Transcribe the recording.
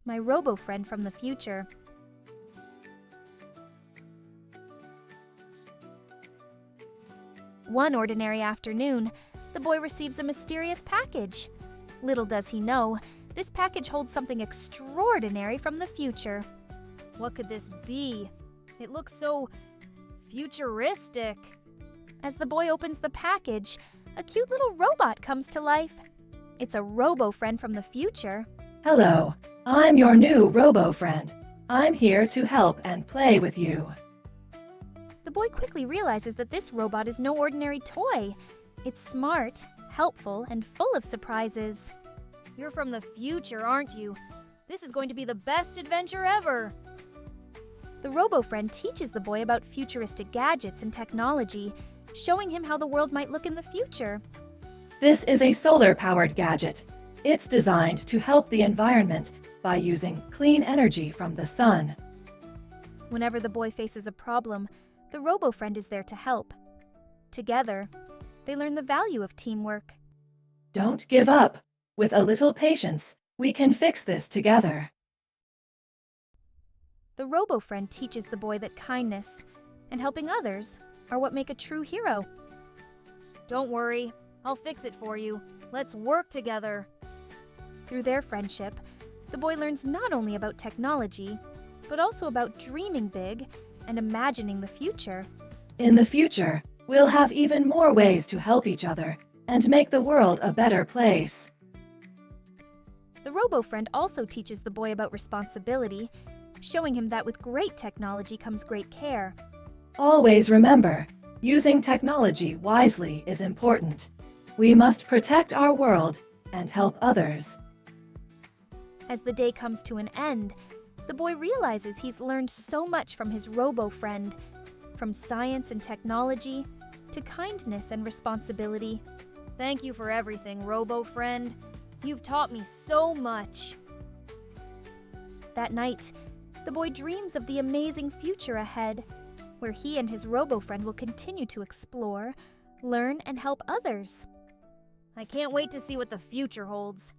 My robo-friend from the future. One ordinary afternoon, the boy receives a mysterious package. Little does he know, this package holds something extraordinary from the future. What could this be? It looks so futuristic. As the boy opens the package, a cute little robot comes to life. It's a robo-friend from the future. Hello, I'm your new robo-friend. I'm here to help and play with you. The boy quickly realizes that this robot is no ordinary toy. It's smart, helpful, and full of surprises. You're from the future, aren't you? This is going to be the best adventure ever. The robo-friend teaches the boy about futuristic gadgets and technology, showing him how the world might look in the future. This is a solar-powered gadget. It's designed to help the environment by using clean energy from the sun. Whenever the boy faces a problem, the robo-friend is there to help. Together, they learn the value of teamwork. Don't give up. With a little patience, we can fix this together. The robo-friend teaches the boy that kindness and helping others are what make a true hero. Don't worry, I'll fix it for you. Let's work together. Through their friendship, the boy learns not only about technology, but also about dreaming big and imagining the future. In the future, we'll have even more ways to help each other and make the world a better place. The robo-friend also teaches the boy about responsibility, showing him that with great technology comes great care. Always remember, using technology wisely is important. We must protect our world and help others. As the day comes to an end, the boy realizes he's learned so much from his robo-friend, from science and technology to kindness and responsibility. Thank you for everything, robo-friend. You've taught me so much. That night, the boy dreams of the amazing future ahead, where he and his robo-friend will continue to explore, learn, and help others. I can't wait to see what the future holds.